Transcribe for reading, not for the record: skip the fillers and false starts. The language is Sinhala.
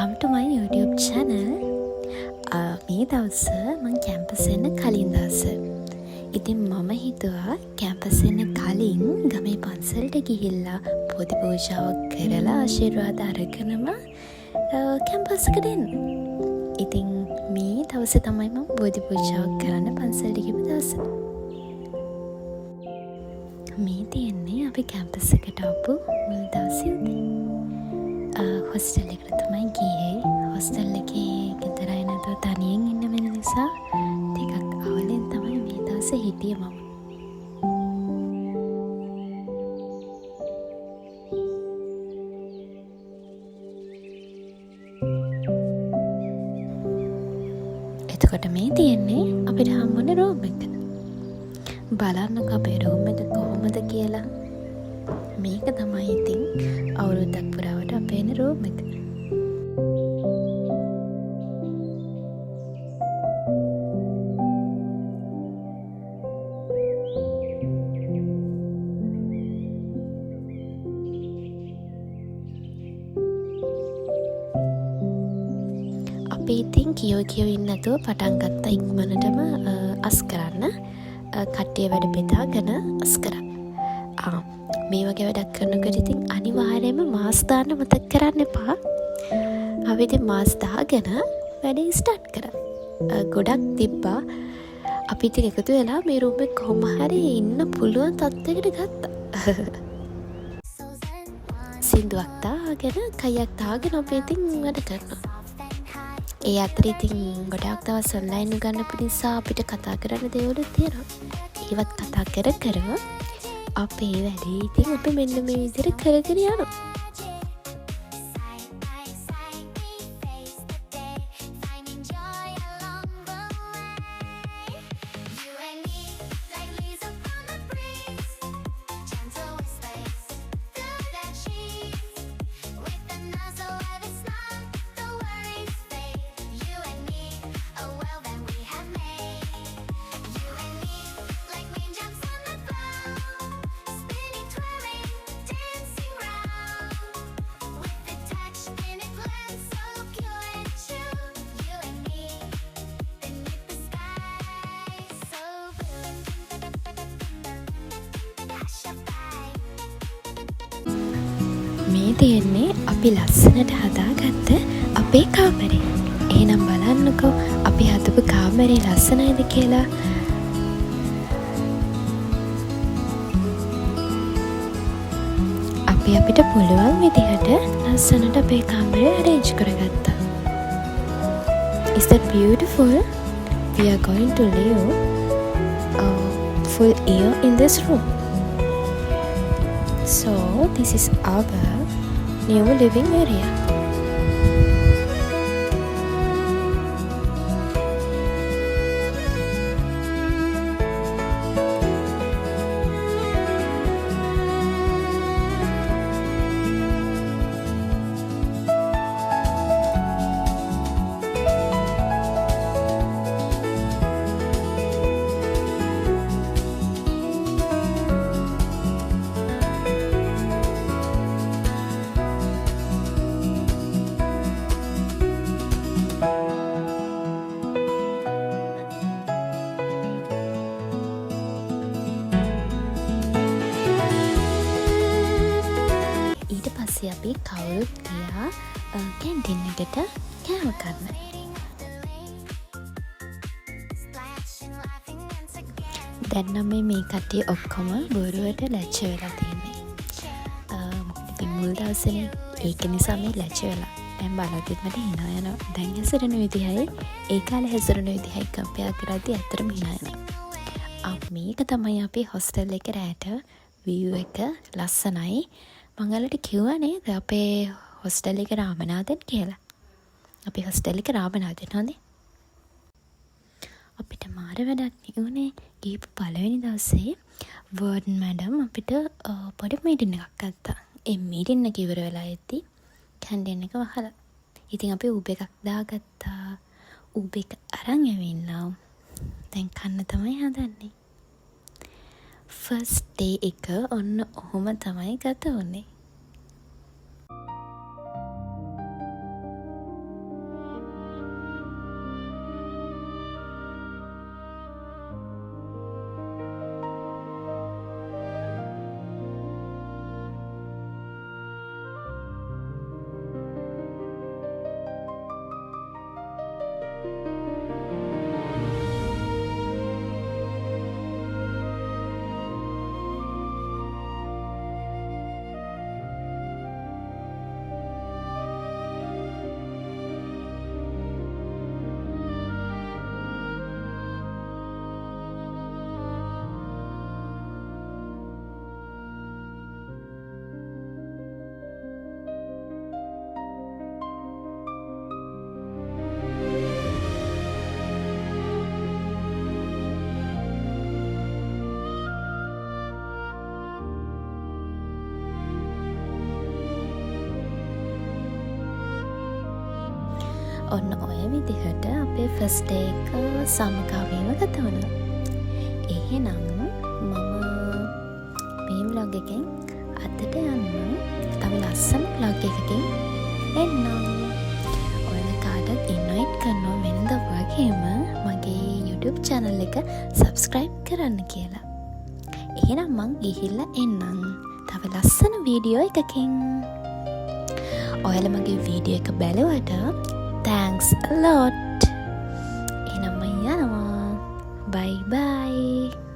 welcome to my YouTube channel. මේ දවස මං කැම්පස් එන්න කලින් දවස. ඉතින් මම හිතුවා කැම්පස් එන්න කලින් ගමේ පන්සලට ගිහිල්ලා පොඩි පූජාවක් කරලා ආශිර්වාද අරගෙනම කැම්පස් එකට එන්න. ඉතින් මේ දවසේ තමයි මම පොඩි පූජාවක් කරන්න පන්සලට ගිය දවස. මේ තියෙන්නේ අපි කැම්පස් එකට ආපු මුල් දවසේ උදේ. හොස්ටල් එකට තමයි ගියේ. හොස්ටල් එකේ ගෙදර අය නැතුව තනියෙන් ඉන්න වෙන නිසා ටිකක් අවලෙන් තමයි මේ දවසේ හිටියේ මම. එතකොට මේ තියෙන්නේ අපිට හම්බුනේ රූම් එක. බලන්නකෝ අපේ රූම් එක කොහොමද කියලා. මේක තමයි ඉතින් අවුරුද්දක් පුරාවට අපේ රූම් එක. අපි ඉතින් කියෝ ඉන්න නැතුව පටන් ගත්තා ඉක්මනටම අස් කරන්න. කට්ටිය වැඩ බෙදාගෙන අස් කරා. මේ වගේ වැඩක් කරනකොට ඉතින් අනිවාර්යයෙන්ම මාස් දාන්න මතක් කරන්න එපා. අපි ඉතින් මාස් දාගෙන වැඩේ ස්ටාර්ට් කරා. ගොඩක් තිබ්බා. අපි ඉතින් එකතු වෙලා මේ රූම් එක කොහොම හරි ඉන්න පුළුවන් තත්ත්වයකට ගත්තා. සින්දුවක් දාගෙන කයක් දාගෙන අපි ඉතින් වැඩ කරනවා. ඒ අතර ඉතින් ගොඩක් දවස් ඔන්ලයින් ගන්නපු නිසා අපිට කතා කරන්න දේවල් තියෙනවා. ඒවත් කතා කර අපේ වැඩේ ඉතින් අපි මෙන්න මේ විදිහට කරගෙන යනවා. මේ තියෙන්නේ අපි ලස්සනට හදාගත්ත අපේ කාමරේ. එහෙනම් බලන්නකෝ අපි හදපු කාමරේ ලස්සනයිද කියලා. අපිට පුළුවන් විදිහට ලස්සනට අපේ කාමරේ arrange කරගත්තා. Is that beautiful? We are going to live a full year in this room. So this is our new living area. අපි කවුරුත් ගියා කැන්ටින් එකට කෑම කන්න. දැන් නම් මේ කට්ටිය ඔක්කොම බොරුවට ලැජ්ජ වෙලා තියෙන්නේ. මොකද මුල් දවසනේ ඒක නිසා මේ ලැජ්ජ වෙලා. දැන් බලද්දිත් මට hina යනවා. දැන් හැසිරෙන විදිහයි ඒ කාලේ හැසිරෙන විදිහයි කම්පෙයාර් කරද්දී ඇත්තටම hina යනවා. මේක තමයි අපේ හොස්ටල් එකේ රැට view එක ලස්සනයි. මංගලට කිව්වා නේද අපේ හොස්ටල් එක රාමනාදෙන් කියලා. අපේ හොස්ටල් එක රාමනාදෙන් හොඳේ. අපිට මාර වැඩක් නෙවුනේ. ගිහපු පළවෙනි දවසේ වර්ඩන් මැඩම් අපිට පොඩි මීටින් එකක් ගත්තා. ඒ මීටින් එක ඉවර වෙලා එද්දි කැන්ටින් එක වහලා. ඉතින් අපි ඌබ් එකක් දාගත්තා. ඌබ් එක අරන් ඇවිල්ලා දැන් කන්න තමයි හදන්නේ. ෆස්ට් ඩේ එක ඔන්න ඔහොම තමයි ගත වුණේ. ඔන්න ඔය විදිහට අපේ ෆස්ට් ඩේ එක සමගාමීව ගත වුණා. එහෙනම් මම මේ vlog එකෙන් අදට යන්න තව ලස්සන vlog එකකින් එන්නම්. ඔයාලා කාටත් ඉන්වයිට් කරනවා වෙනද වගේම මගේ YouTube channel එක subscribe කරන්න කියලා. එහෙනම් මං ගිහිල්ලා එන්නම් තව ලස්සන වීඩියෝ එකකින්. ඔයාලා මගේ වීඩියෝ එක බැලුවට thanks a lot. එහෙනම් මම යනවා. Bye bye.